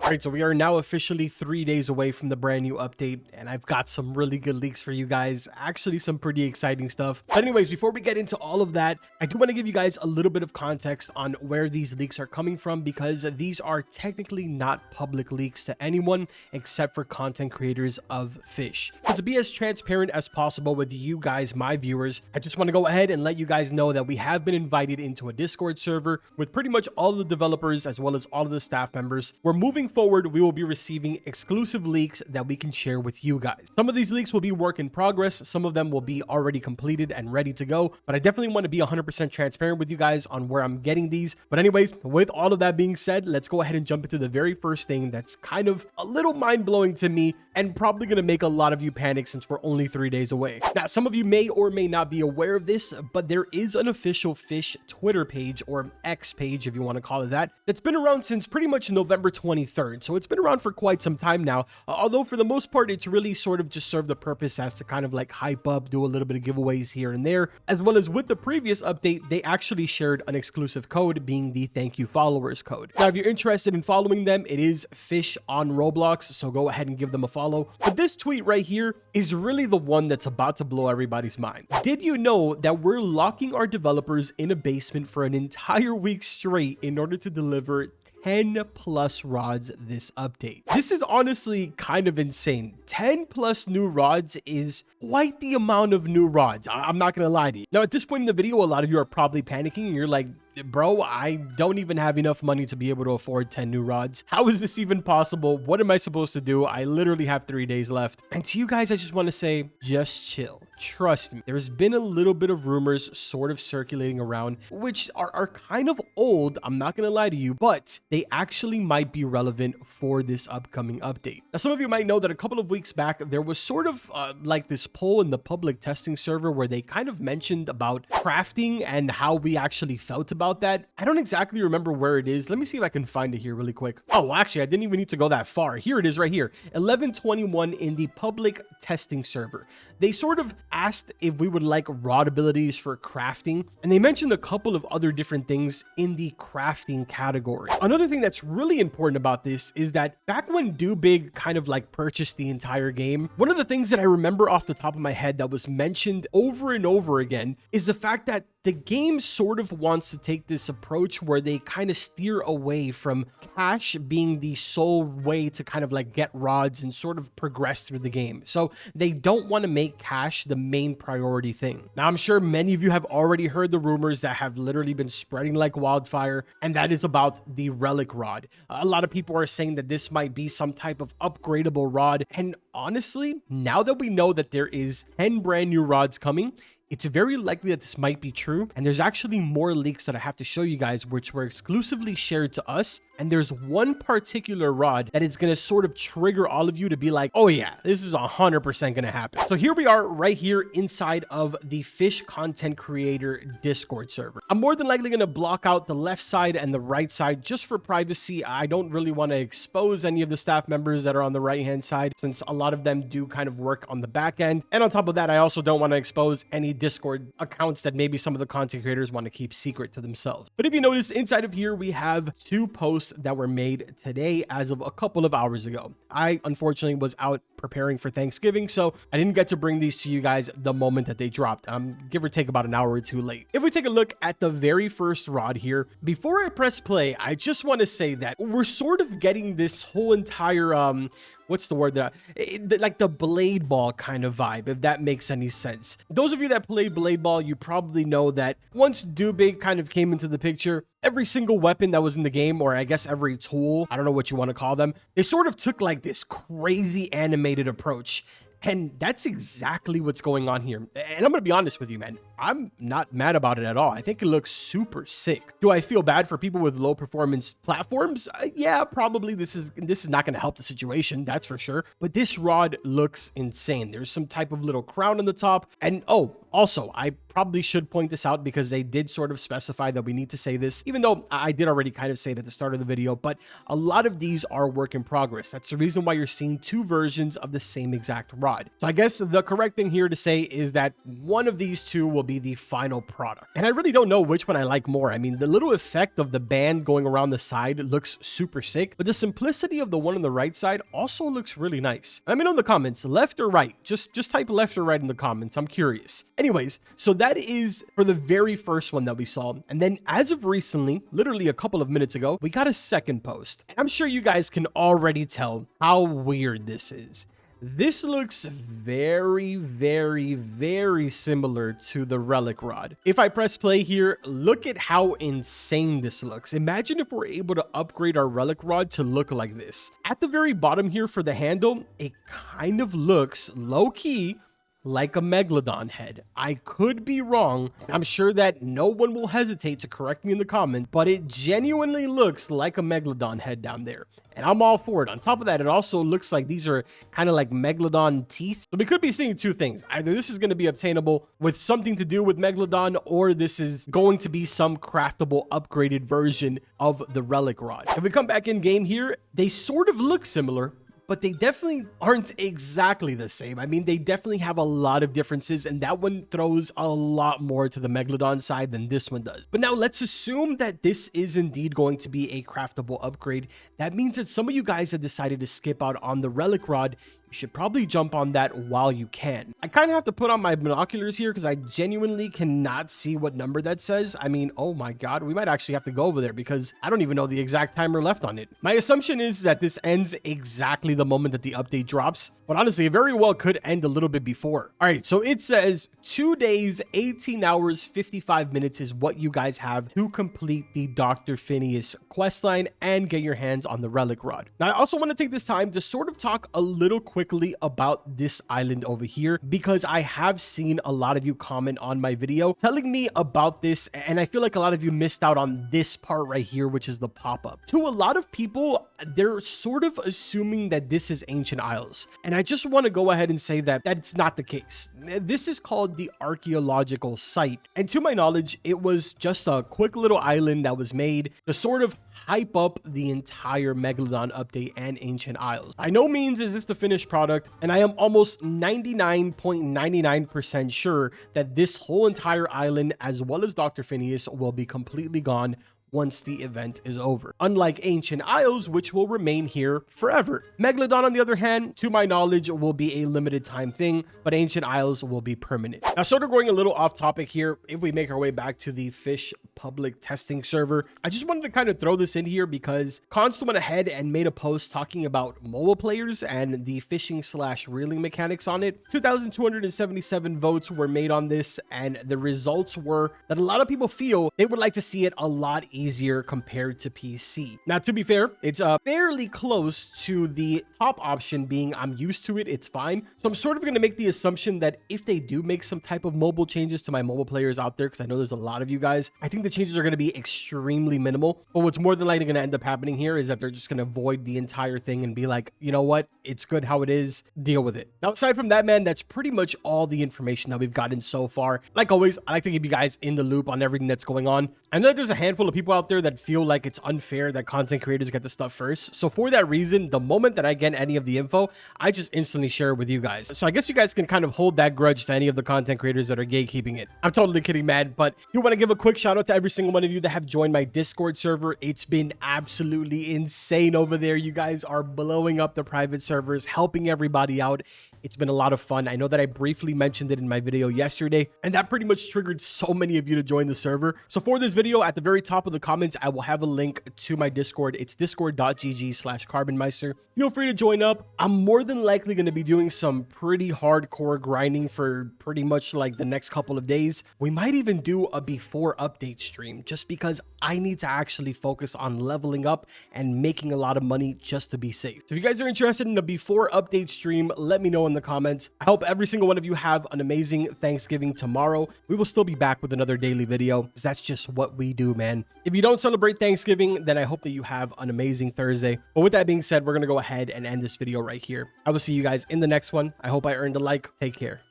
All right, so we are now officially 3 days away from the brand new update, and I've got some really good leaks for you guys. Actually, some pretty exciting stuff. But anyways, before we get into all of that, I do want to give you guys a little bit of context on where these leaks are coming from, because these are technically not public leaks to anyone except for content creators of Fish. So to be as transparent as possible with you guys, my viewers, I just want to go ahead and let you guys know that we have been invited into a Discord server with pretty much all of the developers as well as all of the staff members. We're moving forward, we will be receiving exclusive leaks that we can share with you guys. Some of these leaks will be work in progress, some of them will be already completed and ready to go, but I definitely want to be 100% transparent with you guys on where I'm getting these. But anyways, with all of that being said, let's go ahead and jump into the very first thing that's kind of a little mind-blowing to me and probably going to make a lot of you panic since we're only 3 days away. Now, some of you may or may not be aware of this, but there is an official Fish Twitter page, or X page if you want to call it that, that's been around since pretty much November 23rd. So it's been around for quite some time now, although for the most part, it's really sort of just served the purpose as to kind of like hype up, do a little bit of giveaways here and there, as well as with the previous update, they actually shared an exclusive code being the thank you followers code. Now, if you're interested in following them, it is Fish on Roblox, so go ahead and give them a follow. But this tweet right here is really the one that's about to blow everybody's mind. Did you know that we're locking our developers in a basement for an entire week straight in order to deliver 10 plus rods this update? This is honestly kind of insane. 10 plus new rods is quite the amount of new rods. I'm not gonna lie to you. Now, at this point in the video, a lot of you are probably panicking and you're like, bro, I don't even have enough money to be able to afford 10 new rods. How is this even possible? What am I supposed to do? I literally have 3 days left. And to you guys, I just want to say, just chill. Trust me. There's been a little bit of rumors sort of circulating around, which are kind of old. I'm not going to lie to you, but they actually might be relevant for this upcoming update. Now, some of you might know that a couple of weeks back, there was sort of like this poll in the public testing server where they kind of mentioned about crafting and how we actually felt about that. I don't exactly remember where it is. Let me see if I can find it here really quick. Oh, well, actually, I didn't even need to go that far. Here it is right here. 1121 in the public testing server. They sort of asked if we would like rod abilities for crafting, and they mentioned a couple of other different things in the crafting category. Another thing that's really important about this is that back when Do Big kind of like purchased the entire game, one of the things that I remember off the top of my head that was mentioned over and over again is the fact that the game sort of wants to take this approach where they kind of steer away from cash being the sole way to kind of like get rods and sort of progress through the game. So they don't want to make cash the main priority thing. Now, I'm sure many of you have already heard the rumors that have literally been spreading like wildfire, and that is about the Relic rod. A lot of people are saying that this might be some type of upgradable rod. And honestly, now that we know that there is 10 brand new rods coming, it's very likely that this might be true, and there's actually more leaks that I have to show you guys which were exclusively shared to us, and there's one particular rod that is going to sort of trigger all of you to be like, oh yeah, this is 100% going to happen. So here we are right here inside of the Fish content creator Discord server. I'm more than likely going to block out the left side and the right side just for privacy. I don't really want to expose any of the staff members that are on the right hand side, since a lot of them do kind of work on the back end. And on top of that, I also don't want to expose any Discord accounts that maybe some of the content creators want to keep secret to themselves. But if you notice, inside of here, we have 2 posts that were made today as of a couple of hours ago. I unfortunately was out preparing for Thanksgiving, so I didn't get to bring these to you guys the moment that they dropped. Give or take about an hour or two late. If we take a look at the very first rod here, before I press play, I just want to say that we're sort of getting this whole entire what's the word that like the blade ball kind of vibe, if that makes any sense. Those of you that play blade ball, you probably know that once Do Big kind of came into the picture, every single weapon that was in the game, or I guess every tool, I don't know what you want to call them, they sort of took like this crazy animated approach. And that's exactly what's going on here. And I'm going to be honest with you, man. I'm not mad about it at all. I think it looks super sick. Do I feel bad for people with low performance platforms? Yeah, probably this is not going to help the situation, that's for sure. But this rod looks insane. There's some type of little crown on the top. And oh, also, I probably should point this out because they did sort of specify that we need to say this, even though I did already kind of say it at the start of the video, but a lot of these are work in progress. That's the reason why you're seeing 2 versions of the same exact rod. So I guess the correct thing here to say is that one of these 2 will be the final product. And I really don't know which one I like more. I mean, the little effect of the band going around the side looks super sick, but the simplicity of the one on the right side also looks really nice. Let me know in the comments, left or right. Just type left or right in the comments. I'm curious. Anyways, so that is for the very first one that we saw. And then as of recently, literally a couple of minutes ago, we got a second post. And I'm sure you guys can already tell how weird this is. This looks very, very, very similar to the Relic rod. If I press play here, look at how insane this looks. Imagine if we're able to upgrade our Relic rod to look like this. At the very bottom here for the handle, it kind of looks low-key like a Megalodon head. I could be wrong. I'm sure that no one will hesitate to correct me in the comment, but it genuinely looks like a Megalodon head down there. And I'm all for it. On top of that, it also looks like these are kind of like Megalodon teeth. So we could be seeing two things. Either this is going to be obtainable with something to do with Megalodon, or this is going to be some craftable upgraded version of the Relic rod. If we come back in game here, they sort of look similar, but they definitely aren't exactly the same. I mean, they definitely have a lot of differences, and that one throws a lot more to the Megalodon side than this one does. But now let's assume that this is indeed going to be a craftable upgrade. That means that some of you guys have decided to skip out on the Relic rod. You should probably jump on that while you can. I kind of have to put on my binoculars here because I genuinely cannot see what number that says. I mean, oh my God, we might actually have to go over there because I don't even know the exact timer left on it. My assumption is that this ends exactly the moment that the update drops, but honestly, it very well could end a little bit before. All right, so it says 2 days, 18 hours, 55 minutes is what you guys have to complete the Dr. Phineas questline and get your hands on the Relic rod. Now, I also want to take this time to sort of talk a little quickly about this island over here, because I have seen a lot of you comment on my video telling me about this, and I feel like a lot of you missed out on this part right here, which is the pop-up. To a lot of people, they're sort of assuming that this is Ancient Isles, and I just want to go ahead and say that that's not the case. This is called the archaeological site, and to my knowledge, it was just a quick little island that was made to sort of hype up the entire Megalodon update and Ancient Isles. By no means is this the finished product, and I am almost 99.99% sure that this whole entire island, as well as Dr. Phineas, will be completely gone once the event is over. Unlike Ancient Isles, which will remain here forever. Megalodon, on the other hand, to my knowledge, will be a limited time thing, but Ancient Isles will be permanent. Now, sort of going a little off topic here, if we make our way back to the FISCH public testing server, I just wanted to kind of throw this in here because Const went ahead and made a post talking about mobile players and the fishing/reeling mechanics on it. 2,277 votes were made on this, and the results were that a lot of people feel they would like to see it a lot easier compared to PC. Now, to be fair, it's fairly close to the top option being I'm used to it, it's fine. So I'm sort of going to make the assumption that if they do make some type of mobile changes to my mobile players out there, because I know there's a lot of you guys, I think the changes are going to be extremely minimal. But what's more than likely going to end up happening here is that they're just going to void the entire thing and be like, you know what, it's good how it is, deal with it. Now, aside from that, man, that's pretty much all the information that we've gotten so far. Like always, I like to keep you guys in the loop on everything that's going on. I know that there's a handful of people out there that feel like it's unfair that content creators get the stuff first. So for that reason, the moment that I get any of the info, I just instantly share it with you guys. So I guess you guys can kind of hold that grudge to any of the content creators that are gatekeeping it. I'm totally kidding, man, but you want to give a quick shout out to every single one of you that have joined my Discord server. It's been absolutely insane over there. You guys are blowing up the private servers, helping everybody out. It's been a lot of fun. I know that I briefly mentioned it in my video yesterday, and that pretty much triggered so many of you to join the server. So for this video, at the very top of the comments, I will have a link to my Discord. It's discord.gg/carbonmeister. Feel free to join up. I'm more than likely going to be doing some pretty hardcore grinding for pretty much like the next couple of days. We might even do a before update stream just because I need to actually focus on leveling up and making a lot of money just to be safe. So if you guys are interested in a before update stream, let me know in the comments. I hope every single one of you have an amazing Thanksgiving tomorrow. We will still be back with another daily video because that's just what we do, man. If you don't celebrate Thanksgiving, then I hope that you have an amazing Thursday. But with that being said, we're going to go ahead and end this video right here. I will see you guys in the next one. I hope I earned a like. Take care.